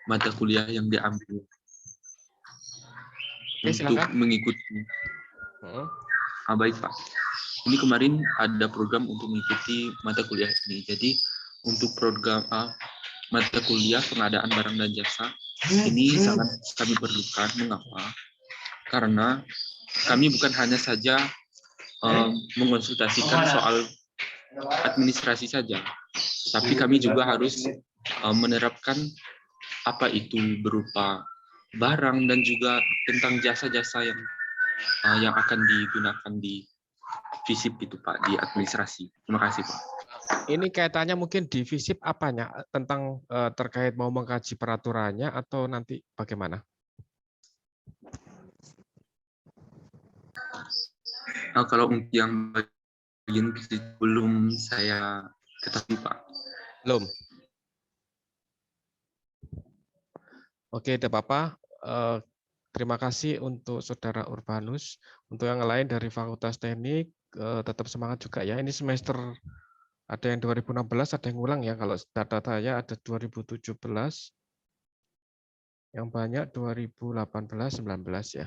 mata kuliah yang diambil Oke, untuk silakan. mengikuti. Baik Pak, ini kemarin ada program untuk mengikuti mata kuliah ini. Jadi untuk program mata kuliah pengadaan barang dan jasa ini sangat kami perlukan. Mengapa? Karena kami bukan hanya saja mengonsultasikan soal administrasi saja, tapi kami juga harus menerapkan apa itu berupa barang dan juga tentang jasa-jasa yang akan digunakan di FISIP itu Pak, di administrasi. Terima kasih Pak. Ini kaitannya mungkin di FISIP apanya? Tentang terkait mau mengkaji peraturannya atau nanti bagaimana? Kalau untuk yang bagian FISIP belum saya ketahui Pak. Belum. Oke, tidak apa-apa. Terima kasih untuk Saudara Urbanus. Untuk yang lain dari Fakultas Teknik, tetap semangat juga ya. Ini semester ada yang 2016, ada yang ulang ya. Kalau data saya ada 2017, yang banyak 2018-19 ya.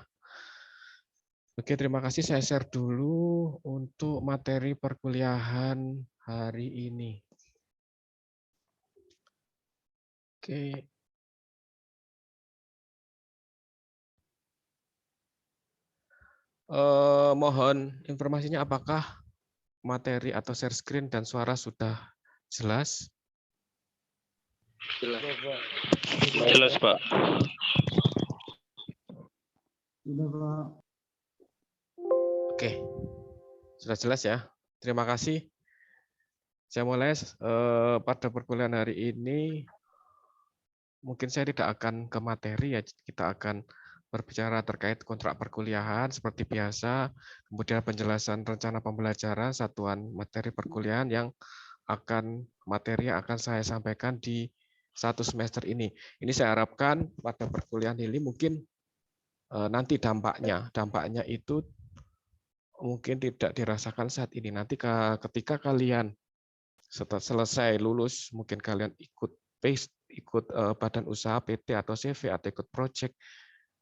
Oke, terima kasih. Saya share dulu untuk materi perkuliahan hari ini. Oke. Mohon informasinya apakah materi atau share screen dan suara sudah jelas? Jelas, Pak. Oke, sudah jelas ya. Terima kasih. Saya mulai pada perkuliahan hari ini. Mungkin saya tidak akan ke materi ya. Kita akan berbicara terkait kontrak perkuliahan seperti biasa, kemudian penjelasan rencana pembelajaran, satuan materi perkuliahan yang materi yang akan saya sampaikan di satu semester ini. Ini saya harapkan pada perkuliahan ini mungkin nanti dampaknya itu mungkin tidak dirasakan saat ini. Nanti ketika kalian setelah selesai lulus, mungkin kalian ikut badan usaha PT atau CV atau ikut project,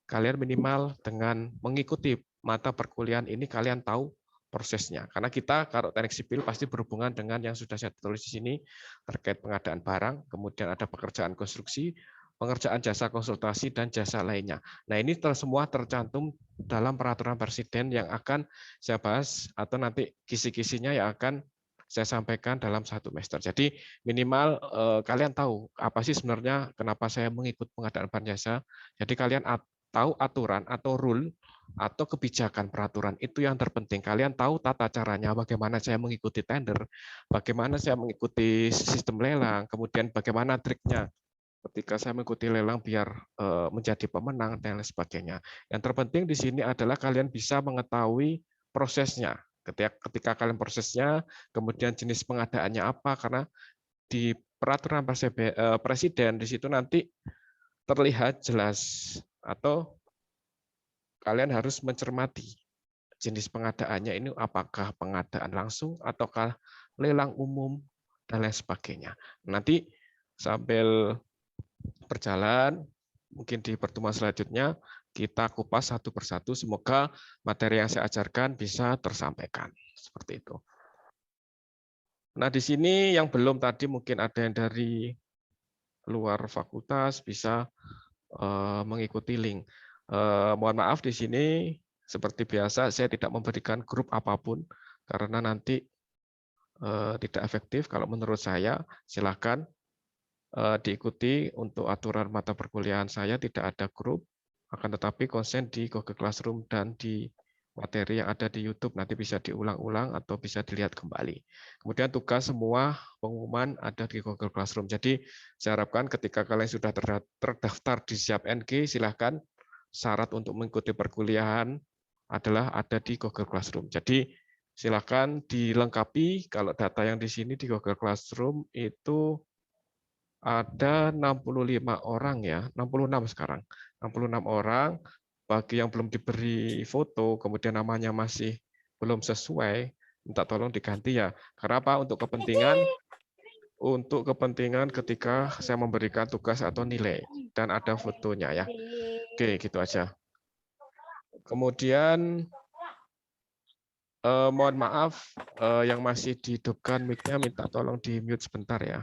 kalian minimal dengan mengikuti mata perkuliahan ini kalian tahu prosesnya. Karena kita kalau teknik sipil pasti berhubungan dengan yang sudah saya tulis di sini terkait pengadaan barang, kemudian ada pekerjaan konstruksi, pengerjaan jasa konsultasi dan jasa lainnya. Nah, ini semua tercantum dalam peraturan presiden yang akan saya bahas atau nanti kisi-kisinya yang akan saya sampaikan dalam satu semester. Jadi minimal kalian tahu apa sih sebenarnya kenapa saya mengikut pengadaan barang jasa. Jadi kalian tahu aturan atau rule atau kebijakan peraturan itu yang terpenting. Kalian tahu tata caranya, bagaimana saya mengikuti tender, bagaimana saya mengikuti sistem lelang, kemudian bagaimana triknya ketika saya mengikuti lelang biar menjadi pemenang dan lain sebagainya. Yang terpenting di sini adalah kalian bisa mengetahui prosesnya. Ketika kalian prosesnya, kemudian jenis pengadaannya apa, karena di peraturan presiden di situ nanti terlihat jelas atau kalian harus mencermati jenis pengadaannya ini apakah pengadaan langsung ataukah lelang umum dan lain sebagainya. Nanti sambil berjalan mungkin di pertemuan selanjutnya kita kupas satu persatu, semoga materi yang saya ajarkan bisa tersampaikan seperti itu. Nah, di sini yang belum tadi mungkin ada yang dari luar fakultas bisa mengikuti link. Mohon maaf di sini seperti biasa saya tidak memberikan grup apapun karena nanti tidak efektif. Kalau menurut saya silakan diikuti untuk aturan mata perkuliahan saya tidak ada grup, akan tetapi konsen di Google Classroom dan di materi yang ada di YouTube nanti bisa diulang-ulang atau bisa dilihat kembali. Kemudian tugas semua pengumuman ada di Google Classroom. Jadi saya harapkan ketika kalian sudah terdaftar di Siap NG, silahkan syarat untuk mengikuti perkuliahan adalah ada di Google Classroom. Jadi silahkan dilengkapi. Kalau data yang di sini di Google Classroom itu ada 65 orang ya, 66 sekarang. 66 orang. Bagi yang belum diberi foto, kemudian namanya masih belum sesuai, minta tolong diganti ya. Karena apa? Untuk kepentingan untuk kepentingan ketika saya memberikan tugas atau nilai dan ada fotonya ya. Oke, gitu aja. Kemudian mohon maaf yang masih dihidupkan mic-nya minta tolong di mute sebentar ya.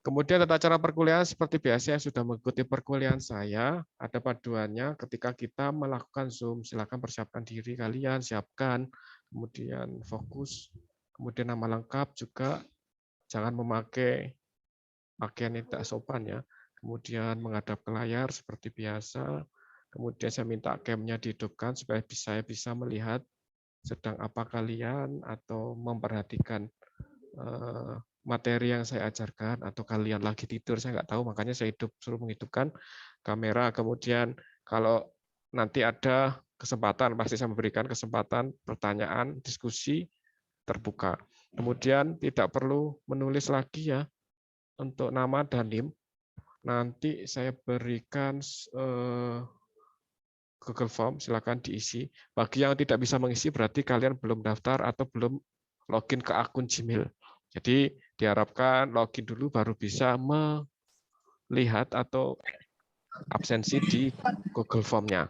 Kemudian tata cara perkuliahan seperti biasa yang sudah mengikuti perkuliahan saya, ada paduannya ketika kita melakukan Zoom. Silakan persiapkan diri kalian, siapkan, kemudian fokus, kemudian nama lengkap juga, jangan memakai pakaian yang tidak sopan ya. Kemudian menghadap ke layar seperti biasa. Kemudian saya minta cam-nya dihidupkan supaya saya bisa melihat sedang apa kalian atau memperhatikan materi yang saya ajarkan atau kalian lagi tidur, saya nggak tahu, makanya saya suruh menghidupkan kamera. Kemudian kalau nanti ada kesempatan, pasti saya memberikan kesempatan pertanyaan, diskusi terbuka. Kemudian tidak perlu menulis lagi ya untuk nama dan NIM. Nanti saya berikan Google Form, silakan diisi. Bagi yang tidak bisa mengisi berarti kalian belum daftar atau belum login ke akun Gmail. Jadi diharapkan login dulu baru bisa melihat atau absensi di Google Form-nya.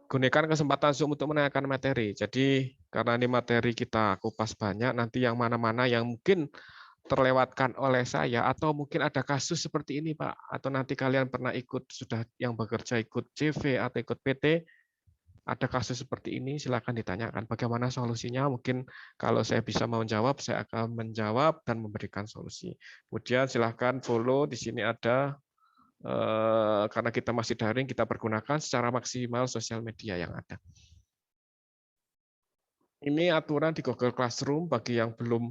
Gunakan kesempatan Zoom untuk menanyakan materi. Jadi karena ini materi kita kupas banyak, nanti yang mana-mana yang mungkin terlewatkan oleh saya atau mungkin ada kasus seperti ini Pak, atau nanti kalian pernah ikut sudah yang bekerja ikut CV atau ikut PT, ada kasus seperti ini, silakan ditanyakan bagaimana solusinya. Mungkin kalau saya bisa menjawab, saya akan menjawab dan memberikan solusi. Kemudian silakan follow, di sini ada, karena kita masih daring, kita pergunakan secara maksimal sosial media yang ada. Ini aturan di Google Classroom, bagi yang belum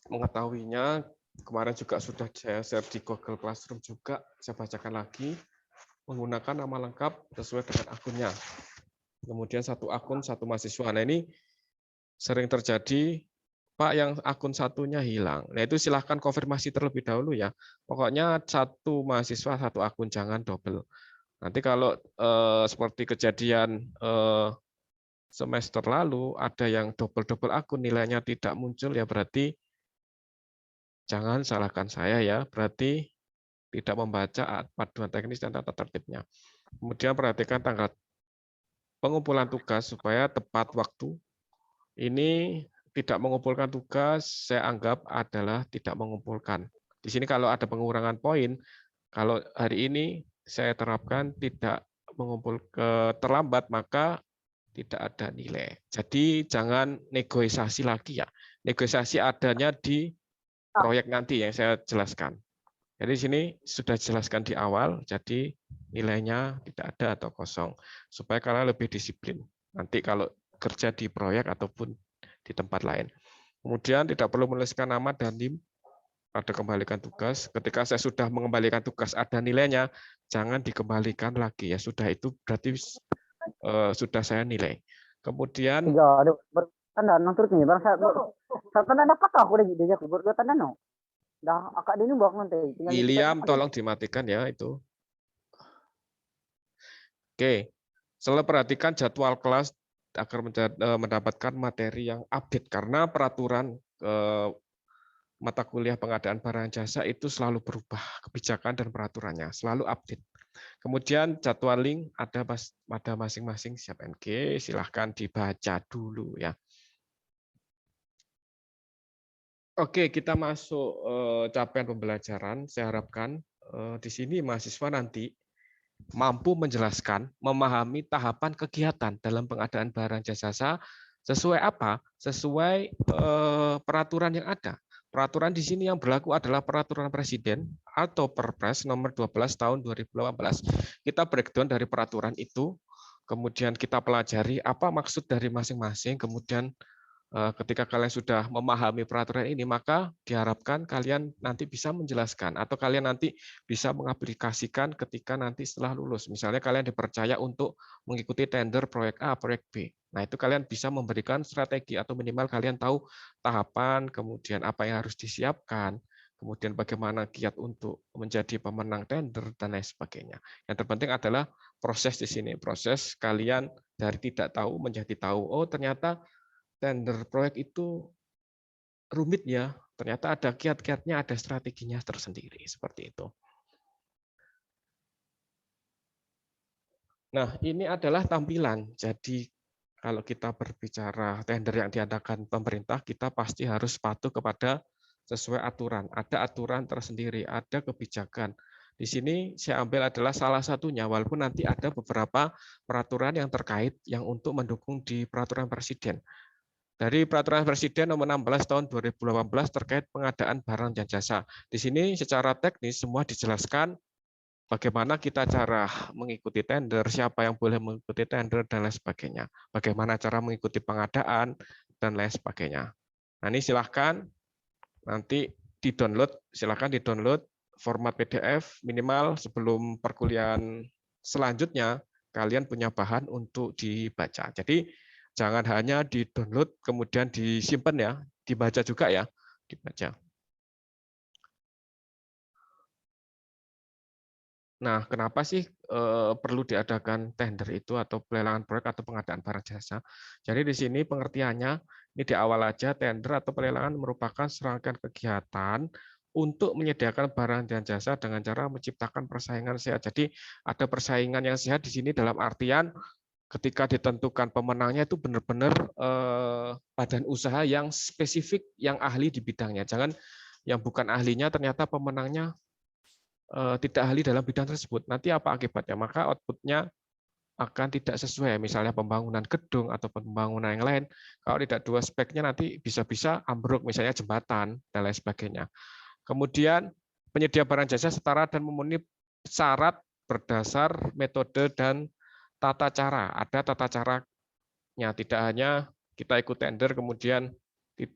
mengetahuinya, kemarin juga sudah saya share di Google Classroom juga, saya bacakan lagi, menggunakan nama lengkap sesuai dengan akunnya. Kemudian satu akun, satu mahasiswa. Nah ini sering terjadi, Pak, yang akun satunya hilang. Nah itu silahkan konfirmasi terlebih dahulu ya. Pokoknya satu mahasiswa, satu akun, jangan double. Nanti kalau seperti kejadian semester lalu, ada yang double-double akun, nilainya tidak muncul, ya berarti jangan salahkan saya ya, berarti tidak membaca paduan teknis dan tata tertibnya. Kemudian perhatikan tanggal pengumpulan tugas supaya tepat waktu. Ini tidak mengumpulkan tugas, saya anggap adalah tidak mengumpulkan. Di sini kalau ada pengurangan poin, kalau hari ini saya terapkan tidak mengumpul terlambat, maka tidak ada nilai. Jadi jangan negosiasi lagi ya. Negosiasi adanya di proyek nanti yang saya jelaskan. Jadi di sini sudah dijelaskan di awal, jadi nilainya tidak ada atau kosong. Supaya kalian lebih disiplin. Nanti kalau kerja di proyek ataupun di tempat lain. Kemudian tidak perlu menuliskan nama dan NIM pada kembalikan tugas. Ketika saya sudah mengembalikan tugas ada nilainya, jangan dikembalikan lagi ya. Sudah itu berarti sudah saya nilai. Kemudian tanda nang turut nih, bang saya tanda dapat aku udah gitu aja, berdua tanda no. Dah akak ini buat nanti. William tolong dimatikan ya itu. Oke, selalu perhatikan jadwal kelas agar mendapatkan materi yang update karena peraturan mata kuliah pengadaan barang jasa itu selalu berubah, kebijakan dan peraturannya selalu update. Kemudian jadwal link ada pada masing-masing siap NG, silahkan dibaca dulu ya. Oke, kita masuk capaian pembelajaran. Saya harapkan di sini mahasiswa nanti mampu menjelaskan, memahami tahapan kegiatan dalam pengadaan barang jasa sesuai apa? Sesuai peraturan yang ada. Peraturan di sini yang berlaku adalah peraturan Presiden atau Perpres nomor 12 tahun 2018. Kita breakdown dari peraturan itu, kemudian kita pelajari apa maksud dari masing-masing, kemudian ketika kalian sudah memahami peraturan ini, maka diharapkan kalian nanti bisa menjelaskan atau kalian nanti bisa mengaplikasikan ketika nanti setelah lulus. Misalnya kalian dipercaya untuk mengikuti tender proyek A, proyek B. Nah, itu kalian bisa memberikan strategi atau minimal kalian tahu tahapan, kemudian apa yang harus disiapkan, kemudian bagaimana kiat untuk menjadi pemenang tender, dan lain sebagainya. Yang terpenting adalah proses di sini, proses kalian dari tidak tahu menjadi tahu. Oh, ternyata tender proyek itu rumit ya. Ternyata ada kiat-kiatnya, ada strateginya tersendiri seperti itu. Nah, ini adalah tampilan. Jadi kalau kita berbicara tender yang diadakan pemerintah, kita pasti harus patuh kepada sesuai aturan. Ada aturan tersendiri, ada kebijakan. Di sini saya ambil adalah salah satunya, walaupun nanti ada beberapa peraturan yang terkait yang untuk mendukung di peraturan presiden. Dari peraturan presiden nomor 16 tahun 2018 terkait pengadaan barang dan jasa. Di sini secara teknis semua dijelaskan bagaimana kita cara mengikuti tender, siapa yang boleh mengikuti tender, dan lain sebagainya. Bagaimana cara mengikuti pengadaan, dan lain sebagainya. Nah, ini silahkan nanti silahkan di-download format PDF minimal sebelum perkuliahan selanjutnya, kalian punya bahan untuk dibaca. Jadi, jangan hanya di-download kemudian disimpan ya, dibaca juga ya, dibaca. Nah, kenapa sih perlu diadakan tender itu atau pelelangan proyek atau pengadaan barang jasa? Jadi di sini pengertiannya, ini di awal aja tender atau pelelangan merupakan serangkaian kegiatan untuk menyediakan barang dan jasa dengan cara menciptakan persaingan sehat. Jadi ada persaingan yang sehat di sini dalam artian ketika ditentukan pemenangnya itu benar-benar badan usaha yang spesifik, yang ahli di bidangnya. Jangan yang bukan ahlinya ternyata pemenangnya tidak ahli dalam bidang tersebut, nanti apa akibatnya? Maka outputnya akan tidak sesuai, misalnya pembangunan gedung atau pembangunan yang lain. Kalau tidak dua speknya nanti bisa-bisa ambruk, misalnya jembatan dan lain sebagainya. Kemudian penyedia barang jasa setara dan memenuhi syarat berdasar metode dan tata cara. Ada tata caranya, tidak hanya kita ikut tender kemudian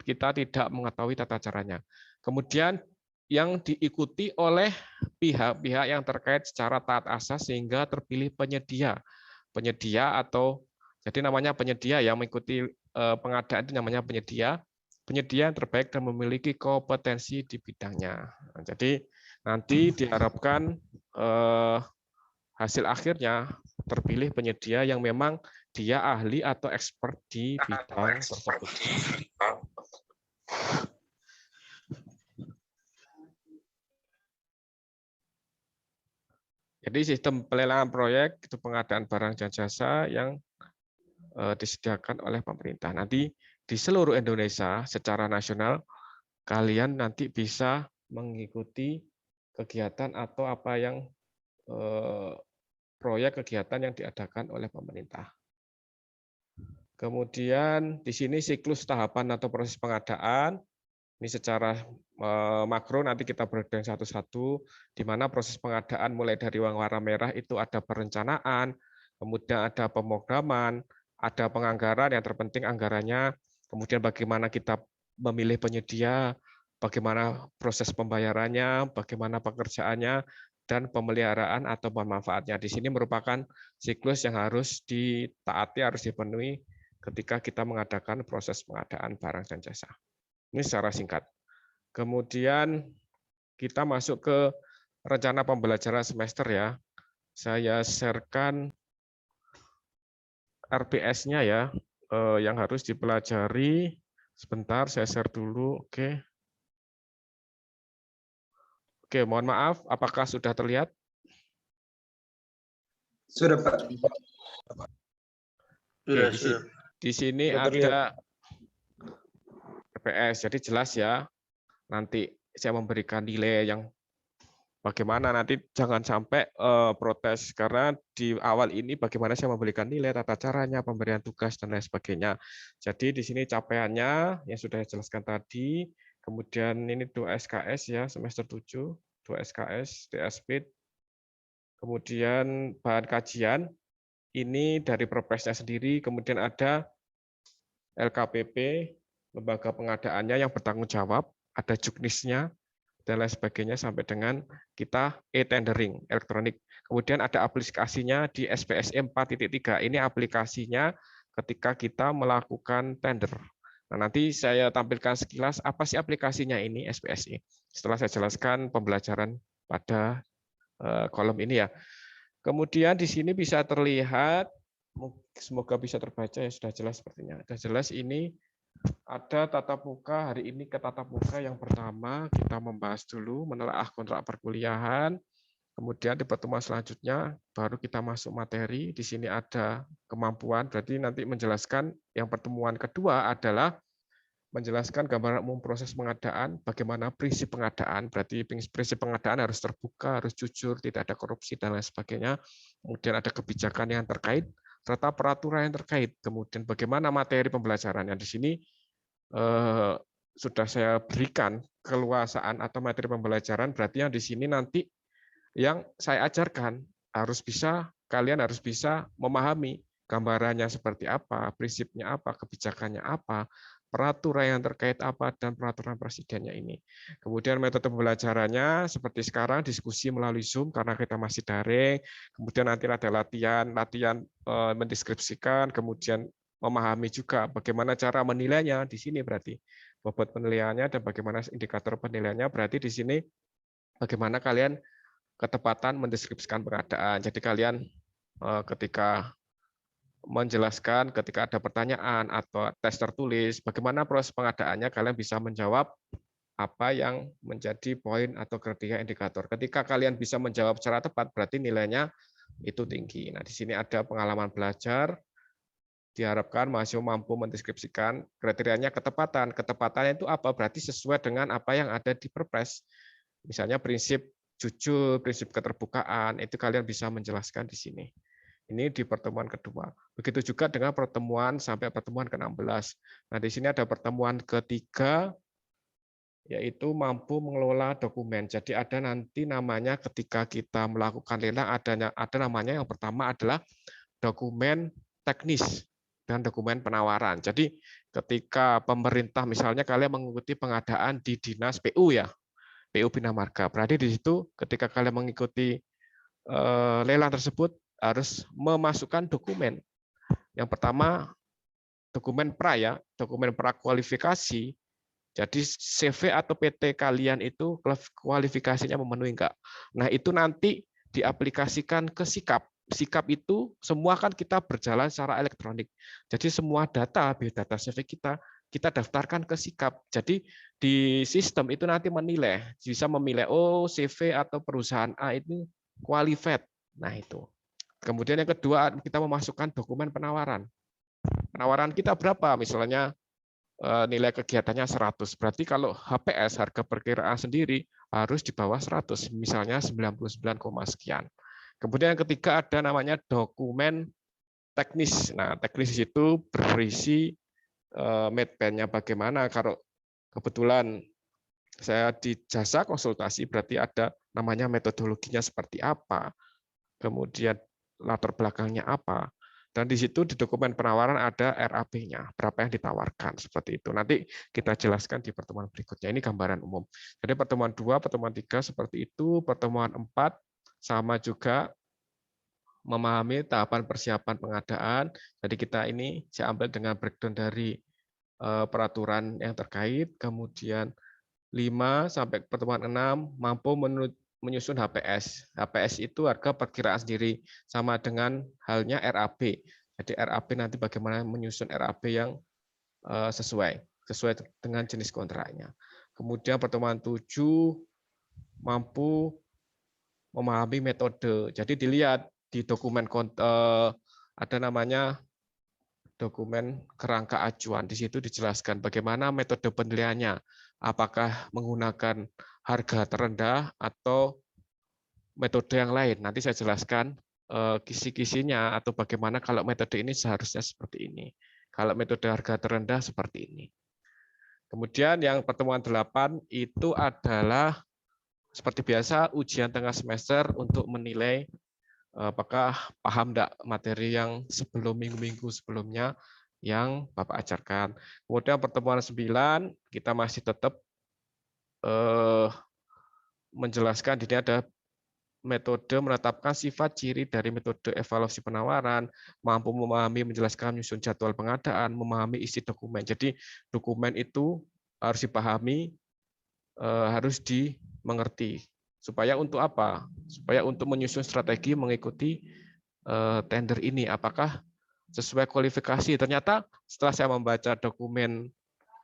kita tidak mengetahui tata caranya. Kemudian yang diikuti oleh pihak-pihak yang terkait secara taat asas sehingga terpilih penyedia. Penyedia atau jadi namanya penyedia yang mengikuti pengadaan itu namanya penyedia. Penyedia yang terbaik dan memiliki kompetensi di bidangnya. Nah, jadi nanti diharapkan hasil akhirnya terpilih penyedia yang memang dia ahli atau expert di bidang tersebut. Jadi sistem pelelangan proyek itu pengadaan barang dan jasa yang disediakan oleh pemerintah. Nanti di seluruh Indonesia secara nasional kalian nanti bisa mengikuti kegiatan atau apa yang proyek kegiatan yang diadakan oleh pemerintah. Kemudian di sini siklus tahapan atau proses pengadaan. Ini secara makro nanti kita breakdown satu-satu, di mana proses pengadaan mulai dari warna merah itu ada perencanaan, kemudian ada pemrograman, ada penganggaran, yang terpenting anggarannya, kemudian bagaimana kita memilih penyedia, bagaimana proses pembayarannya, bagaimana pekerjaannya, dan pemeliharaan atau pemanfaatnya. Di sini merupakan siklus yang harus ditaati, harus dipenuhi ketika kita mengadakan proses pengadaan barang dan jasa. Ini secara singkat. Kemudian kita masuk ke rencana pembelajaran semester ya. Saya sharekan RPS-nya ya, yang harus dipelajari. Sebentar, saya share dulu. Oke. Oke, mohon maaf, apakah sudah terlihat? Sudah, Pak. Oke, di sini ada RPS, jadi jelas ya. Nanti saya memberikan nilai yang bagaimana, nanti jangan sampai protes karena di awal ini bagaimana saya memberikan nilai, tata caranya, pemberian tugas dan lain sebagainya. Jadi di sini capaiannya yang sudah saya jelaskan tadi. Kemudian ini 2 SKS ya semester 7, 2 SKS TSP. Kemudian bahan kajian ini dari Perpresnya sendiri, kemudian ada LKPP, lembaga pengadaannya yang bertanggung jawab, ada juknisnya, dan lain sebagainya sampai dengan kita e-tendering elektronik. Kemudian ada aplikasinya di SPSE 4.3. Ini aplikasinya ketika kita melakukan tender. Nah, nanti saya tampilkan sekilas apa sih aplikasinya ini SPSE. Setelah saya jelaskan pembelajaran pada kolom ini ya. Kemudian di sini bisa terlihat, semoga bisa terbaca ya, sudah jelas sepertinya. Sudah jelas ini ada tatap muka. Hari ini ke tatap muka yang pertama kita membahas dulu menelaah kontrak perkuliahan. Kemudian di pertemuan selanjutnya baru kita masuk materi. Di sini ada kemampuan, berarti nanti menjelaskan yang pertemuan kedua adalah menjelaskan gambaran umum proses pengadaan, bagaimana prinsip pengadaan, berarti prinsip pengadaan harus terbuka, harus jujur, tidak ada korupsi, dan lain sebagainya. Kemudian ada kebijakan yang terkait, serta peraturan yang terkait. Kemudian bagaimana materi pembelajarannya. Di sini sudah saya berikan keluasaan atau materi pembelajaran, berarti yang di sini nanti yang saya ajarkan harus bisa, kalian harus bisa memahami gambarannya seperti apa, prinsipnya apa, kebijakannya apa, peraturan yang terkait apa, dan peraturan presidennya ini. Kemudian metode pembelajarannya seperti sekarang diskusi melalui Zoom karena kita masih daring. Kemudian nanti ada latihan mendeskripsikan, kemudian memahami juga bagaimana cara menilainya di sini berarti bobot penilaiannya dan bagaimana indikator penilaiannya berarti di sini bagaimana kalian ketepatan mendeskripsikan pengadaan. Jadi kalian ketika menjelaskan, ketika ada pertanyaan atau tes tertulis, bagaimana proses pengadaannya, kalian bisa menjawab apa yang menjadi poin atau kriteria indikator. Ketika kalian bisa menjawab secara tepat, berarti nilainya itu tinggi. Nah, di sini ada pengalaman belajar. Diharapkan mahasiswa mampu mendeskripsikan kriterianya ketepatan. Ketepatannya itu apa? Berarti sesuai dengan apa yang ada di Perpres. Misalnya prinsip jujur, prinsip keterbukaan, itu kalian bisa menjelaskan di sini. Ini di pertemuan kedua. Begitu juga dengan pertemuan sampai pertemuan ke-16. Nah, di sini ada pertemuan ketiga, yaitu mampu mengelola dokumen. Jadi ada nanti namanya ketika kita melakukan lelang, ada namanya yang pertama adalah dokumen teknis dan dokumen penawaran. Jadi ketika pemerintah, misalnya kalian mengikuti pengadaan di Dinas PU ya, PU Bina Marga. Berarti di situ ketika kalian mengikuti lelang tersebut harus memasukkan dokumen. Yang pertama dokumen pra ya, dokumen prakualifikasi. Jadi CV atau PT kalian itu kualifikasinya memenuhi enggak. Nah, itu nanti diaplikasikan ke sikap. Sikap itu semua kan kita berjalan secara elektronik. Jadi semua data, biodata CV kita daftarkan ke sikap. Jadi di sistem itu nanti menilai, bisa memilih oh CV atau perusahaan A itu qualified. Nah, itu. Kemudian yang kedua, kita memasukkan dokumen penawaran. Penawaran kita berapa? Misalnya nilai kegiatannya 100. Berarti kalau HPS, harga perkiraan sendiri, harus di bawah 100. Misalnya 99, sekian. Kemudian yang ketiga ada namanya dokumen teknis. Nah, teknis itu berisi medpen-nya bagaimana. Kalau kebetulan saya di jasa konsultasi, berarti ada namanya metodologinya seperti apa. Kemudian latar belakangnya apa. Dan di situ di dokumen penawaran ada RAP-nya, berapa yang ditawarkan, seperti itu. Nanti kita jelaskan di pertemuan berikutnya. Ini gambaran umum. Jadi pertemuan 2, pertemuan 3 seperti itu, pertemuan 4 sama juga memahami tahapan persiapan pengadaan. Jadi kita ini saya ambil dengan breakdown dari peraturan yang terkait, kemudian 5 sampai pertemuan 6 mampu menyusun HPS. HPS itu harga perkiraan sendiri, sama dengan halnya RAP. Jadi RAP nanti bagaimana menyusun RAP yang sesuai dengan jenis kontraknya. Kemudian pertemuan 7 mampu memahami metode. Jadi dilihat di dokumen ada namanya dokumen kerangka acuan. Di situ dijelaskan bagaimana metode penilaiannya. Apakah menggunakan harga terendah atau metode yang lain. Nanti saya jelaskan kisi-kisinya atau bagaimana kalau metode ini seharusnya seperti ini. Kalau metode harga terendah seperti ini. Kemudian yang pertemuan 8 itu adalah seperti biasa ujian tengah semester untuk menilai apakah paham enggak materi yang sebelum minggu-minggu sebelumnya yang Bapak ajarkan. Kemudian pertemuan 9 kita masih tetap menjelaskan di sini ada metode menetapkan sifat ciri dari metode evaluasi penawaran, mampu memahami, menjelaskan, menyusun jadwal pengadaan, memahami isi dokumen. Jadi dokumen itu harus dipahami, harus dimengerti. Supaya untuk apa? Supaya untuk menyusun strategi mengikuti tender ini. Apakah sesuai kualifikasi? Ternyata setelah saya membaca dokumen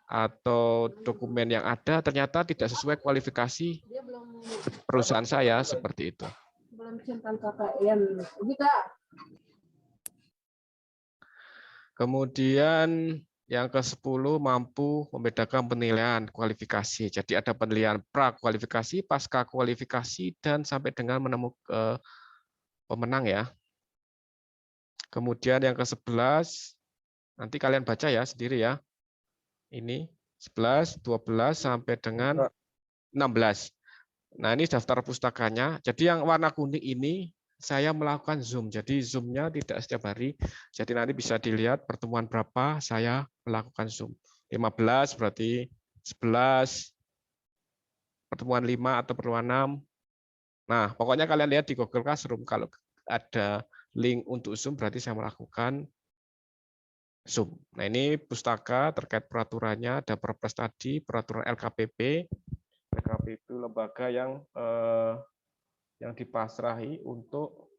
atau dokumen yang ada ternyata tidak sesuai kualifikasi perusahaan saya, seperti itu. Kemudian yang ke-10 mampu membedakan penilaian kualifikasi. Jadi ada penilaian pra-kualifikasi, pasca-kualifikasi, dan sampai dengan menemukan pemenang ya. Kemudian yang ke-11, nanti kalian baca ya sendiri ya. Ini 11, 12, sampai dengan 16. Nah ini daftar pustakanya. Jadi yang warna kuning ini saya melakukan Zoom. Jadi Zoom-nya tidak setiap hari. Jadi nanti bisa dilihat pertemuan berapa saya melakukan Zoom. 15 berarti 11, pertemuan 5 atau pertemuan 6. Nah, pokoknya kalian lihat di Google Classroom. Kalau ada link untuk Zoom berarti saya melakukan Zoom. Nah ini pustaka terkait peraturannya. Ada Perpres tadi, peraturan LKPP. LKPP itu lembaga yang dipasrahi untuk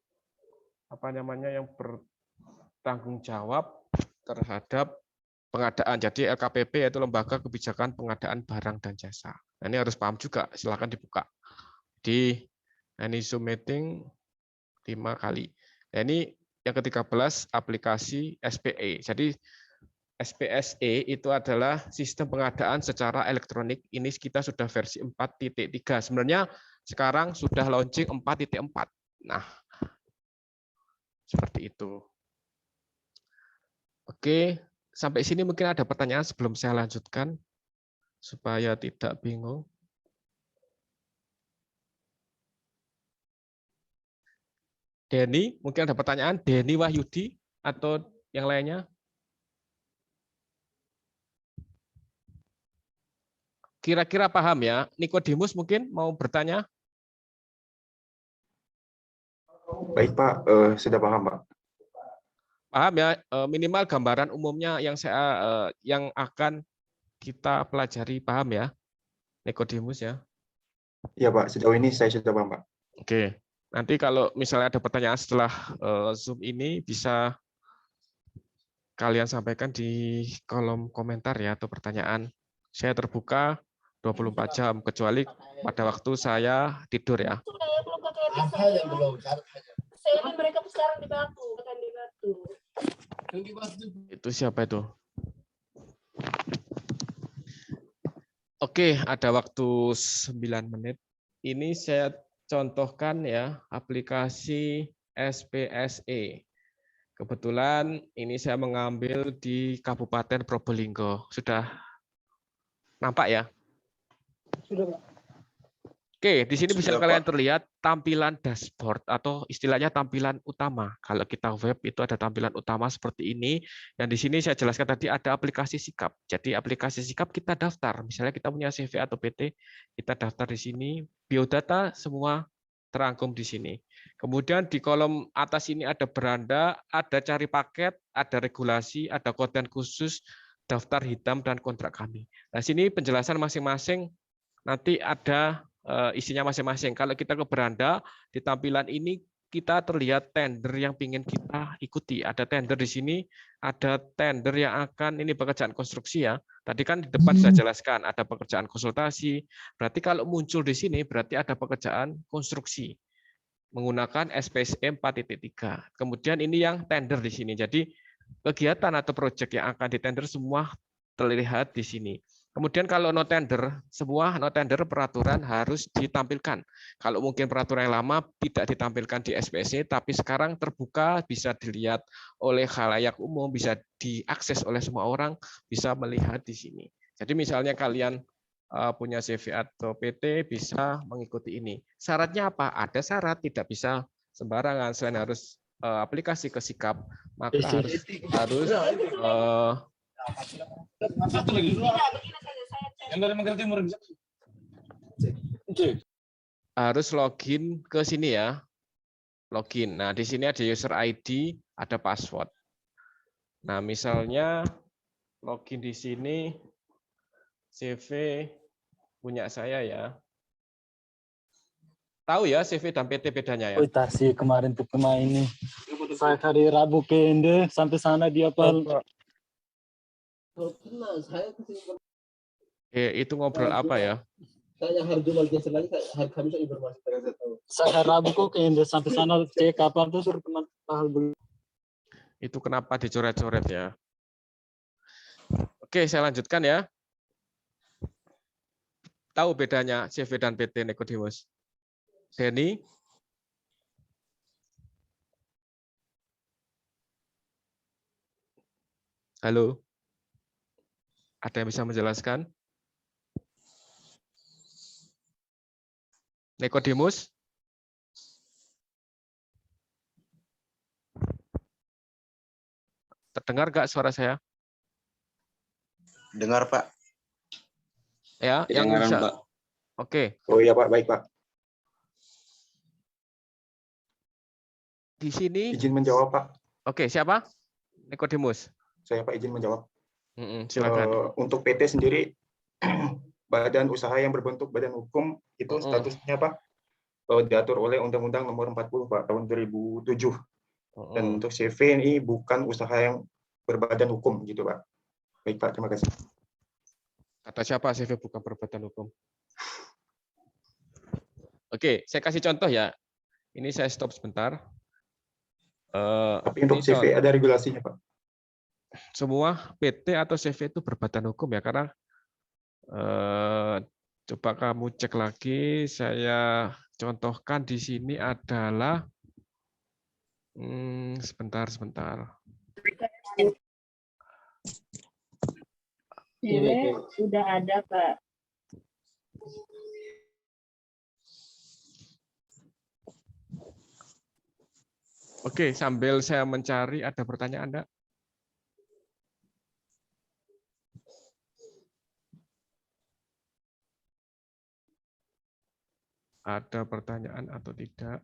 yang bertanggung jawab terhadap pengadaan. Jadi LKPP yaitu Lembaga Kebijakan Pengadaan Barang dan Jasa. Nah, ini harus paham juga, silakan dibuka. Di ini Zoom meeting 5 kali. Nah, ini yang ke-13 aplikasi SPE. Jadi SPSE itu adalah sistem pengadaan secara elektronik. Ini kita sudah versi 4.3. Sebenarnya sekarang sudah launching 4.4. Nah, seperti itu. Oke, sampai sini mungkin ada pertanyaan sebelum saya lanjutkan, supaya tidak bingung. Denny, mungkin ada pertanyaan. Denny Wahyudi atau yang lainnya? Kira-kira paham ya? Nikodemus mungkin mau bertanya? Baik Pak, sudah paham Pak. Paham ya, minimal gambaran umumnya yang akan kita pelajari, paham ya, Nikodemus ya? Iya Pak, sejauh ini saya sudah paham Pak. Oke, nanti kalau misalnya ada pertanyaan setelah Zoom ini bisa kalian sampaikan di kolom komentar ya, atau pertanyaan. Saya terbuka 24 jam, kecuali pada waktu saya tidur ya. Mereka sekarang di Batu. Itu siapa itu? Oke, ada waktu 9 menit. Ini saya contohkan ya, aplikasi SPSE. Kebetulan ini saya mengambil di Kabupaten Probolinggo. Sudah nampak ya? Sudah, Pak. Oke, di sini bisa Sudah, kalian Pak. terlihat tampilan dashboard atau istilahnya tampilan utama. Kalau kita web itu ada tampilan utama seperti ini. Yang di sini saya jelaskan tadi ada aplikasi Sikap. Jadi aplikasi Sikap kita daftar. Misalnya kita punya CV atau PT, kita daftar di sini. Biodata semua terangkum di sini. Kemudian di kolom atas ini ada beranda, ada cari paket, ada regulasi, ada konten khusus, daftar hitam, dan kontrak kami. Nah, sini penjelasan masing-masing nanti ada isinya masing-masing. Kalau kita ke beranda, di tampilan ini kita terlihat tender yang ingin kita ikuti. Ada tender di sini, ada tender yang akan, ini pekerjaan konstruksi ya. Tadi kan di depan saya jelaskan, ada pekerjaan konsultasi. Berarti kalau muncul di sini, berarti ada pekerjaan konstruksi menggunakan SPSE 4.3. Kemudian ini yang tender di sini. Jadi kegiatan atau proyek yang akan ditender semua terlihat di sini. Kemudian kalau no tender, sebuah no tender peraturan harus ditampilkan. Kalau mungkin peraturan yang lama tidak ditampilkan di SPSE, tapi sekarang terbuka, bisa dilihat oleh khalayak umum, bisa diakses oleh semua orang, bisa melihat di sini. Jadi misalnya kalian punya CV atau PT, bisa mengikuti ini. Syaratnya apa? Ada syarat, tidak bisa sembarangan. Selain harus aplikasi ke Sikap, maka harus login ke sini ya. Login. Nah, di sini ada user ID, ada password. Nah, misalnya login di sini CV punya saya ya. Tahu ya CV dan PT bedanya ya? Oh, Tasi kemarin tuh pemain ini. Saya hari Rabu ke Ende, sampai sana dia Itu ngobrol apa ya? Saya hari Jumat biasa lagi, hari Kamis informasi saya tahu. Saya Rabu kok kayaknya sampai sana cek kapan tuh suruh teman hal begitu. Itu kenapa dicoret-coret ya? Oke, saya lanjutkan ya. Tahu bedanya CV dan PT Nikodemus? Denny? Halo? Ada yang bisa menjelaskan? Nikodemus? Terdengar nggak suara saya? Dengar, Pak. Ya, yang Kedengaran, bisa. Pak. Oke. Oh iya Pak, baik Pak. Di sini. Izin menjawab Pak. Oke, siapa? Nikodemus. Saya Pak izin menjawab. Silakan. Untuk PT sendiri, badan usaha yang berbentuk badan hukum itu statusnya Pak diatur oleh Undang-Undang Nomor 40 Pak tahun 2007. Dan untuk CV ini bukan usaha yang berbadan hukum gitu Pak. Baik Pak, terima kasih. Kata siapa CV bukan perbuatan hukum? Oke, saya kasih contoh ya. Ini saya stop sebentar. Tapi untuk CV ada regulasinya Pak. Semua PT atau CV itu perbuatan hukum ya, karena coba kamu cek lagi. Saya contohkan di sini adalah sebentar. Sudah ada, Pak. Oke, sambil saya mencari, ada pertanyaan enggak? Ada pertanyaan atau tidak?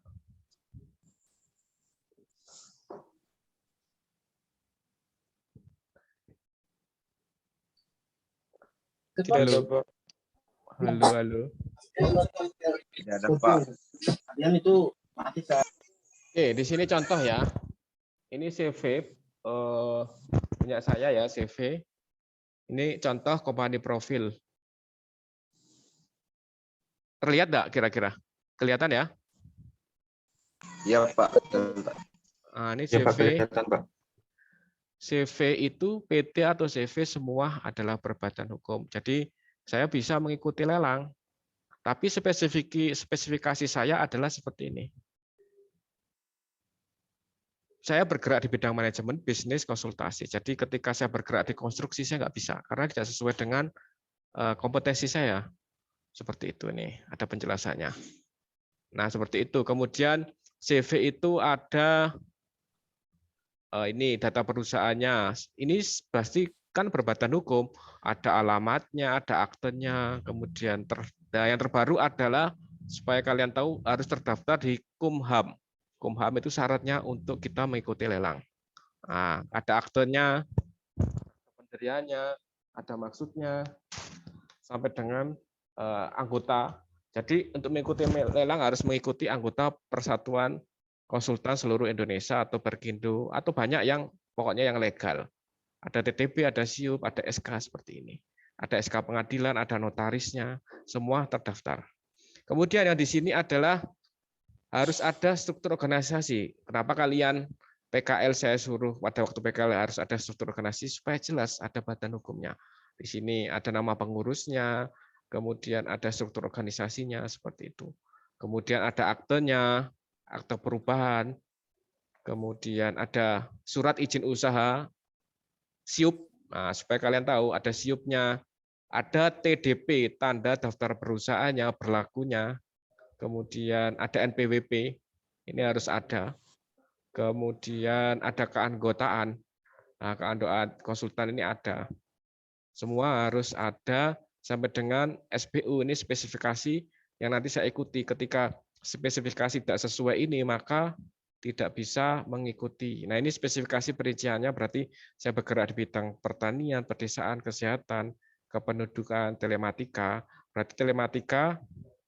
Halo. Halo. Tidak ada, Pak. Kalian itu mati saya. Oke, di sini contoh ya. Ini CV punya saya ya, CV. Ini contoh company profil. Terlihat enggak kira-kira? Kelihatan ya? Iya, Pak. Nah, ini Ya, CV. Pak, kelihatan, Pak. CV itu PT atau CV semua adalah perbuatan hukum. Jadi saya bisa mengikuti lelang, tapi spesifikasi saya adalah seperti ini. Saya bergerak di bidang manajemen, bisnis, konsultasi. Jadi ketika saya bergerak di konstruksi saya nggak bisa karena tidak sesuai dengan kompetensi saya. Seperti itu nih, ada penjelasannya. Nah seperti itu. Kemudian CV itu ada ini data perusahaannya. Ini pasti kan perbuatan hukum. Ada alamatnya, ada aktenya. Kemudian yang terbaru adalah supaya kalian tahu harus terdaftar di Kumham. Kumham itu syaratnya untuk kita mengikuti lelang. Nah, ada aktenya, pendiriannya, ada maksudnya, sampai dengan anggota. Jadi untuk mengikuti lelang harus mengikuti anggota Persatuan Konsultan Seluruh Indonesia atau Berkindo, atau banyak yang pokoknya yang legal. Ada TTP, ada SIUP, ada SK seperti ini. Ada SK pengadilan, ada notarisnya, semua terdaftar. Kemudian yang di sini adalah harus ada struktur organisasi. Kenapa kalian PKL saya suruh pada waktu PKL harus ada struktur organisasi supaya jelas ada badan hukumnya. Di sini ada nama pengurusnya, kemudian ada struktur organisasinya seperti itu. Kemudian ada aktenya, akte perubahan, kemudian ada surat izin usaha, SIUP, nah, supaya kalian tahu ada SIUP-nya, ada TDP, tanda daftar perusahaannya, berlakunya, kemudian ada NPWP, ini harus ada, kemudian ada keanggotaan, nah, keanggotaan konsultan ini ada, semua harus ada sampai dengan SPU, ini spesifikasi yang nanti saya ikuti. Ketika spesifikasi tidak sesuai ini, maka tidak bisa mengikuti. Nah, ini spesifikasi perinciannya berarti saya bergerak di bidang pertanian, pedesaan, kesehatan, kependudukan, telematika. Berarti telematika,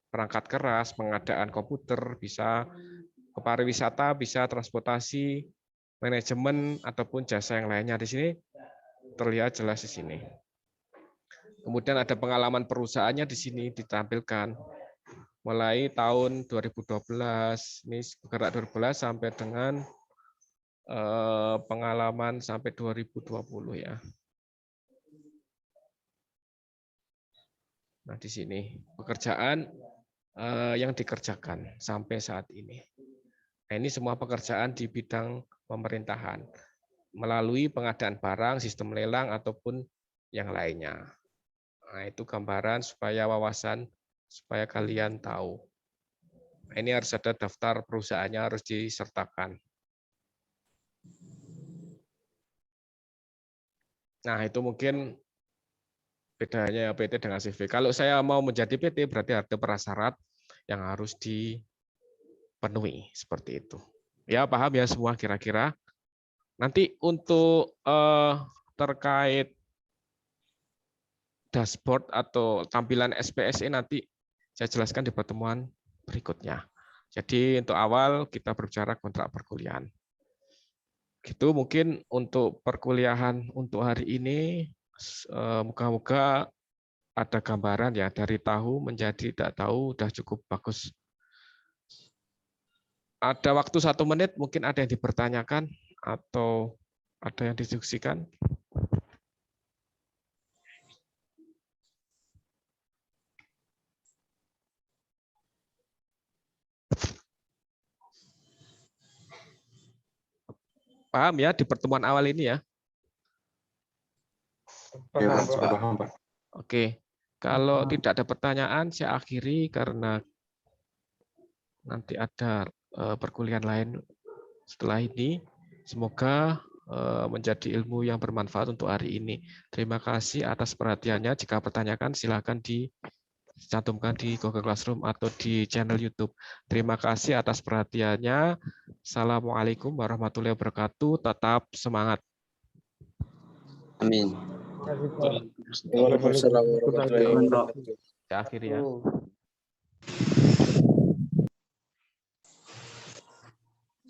perangkat keras, pengadaan komputer, bisa kepariwisata, bisa transportasi, manajemen, ataupun jasa yang lainnya. Di sini terlihat jelas di sini. Kemudian ada pengalaman perusahaannya di sini ditampilkan. Mulai tahun 2012, ini bergerak 2012 sampai dengan pengalaman sampai 2020 ya. Nah, di sini pekerjaan yang dikerjakan sampai saat ini. Nah, ini semua pekerjaan di bidang pemerintahan melalui pengadaan barang, sistem lelang ataupun yang lainnya. Nah, itu gambaran supaya wawasan, supaya kalian tahu. Nah, ini harus ada daftar perusahaannya, harus disertakan. Nah, itu mungkin bedanya PT dengan CV. Kalau saya mau menjadi PT, berarti ada prasyarat yang harus dipenuhi, seperti itu. Ya, paham ya semua kira-kira? Nanti untuk terkait dashboard atau tampilan SPSE nanti saya jelaskan di pertemuan berikutnya. Jadi untuk awal kita berbicara kontrak perkuliahan. Gitu mungkin untuk perkuliahan untuk hari ini, moga-moga ada gambaran ya, dari tahu menjadi tidak tahu, udah cukup bagus. Ada waktu 1 menit, mungkin ada yang dipertanyakan atau ada yang didiskusikan. Paham ya di pertemuan awal ini ya? Paham, sudah paham, Pak. Oke, kalau tidak ada pertanyaan, saya akhiri karena nanti ada perkuliahan lain setelah ini. Semoga menjadi ilmu yang bermanfaat untuk hari ini. Terima kasih atas perhatiannya. Jika pertanyakan, silakan dicantumkan di Google Classroom atau di channel YouTube. Terima kasih atas perhatiannya. Assalamualaikum warahmatullahi wabarakatuh. Tetap semangat. Amin. Waalaikumsalam warahmatullahi wabarakatuh. Saya akhiri ya.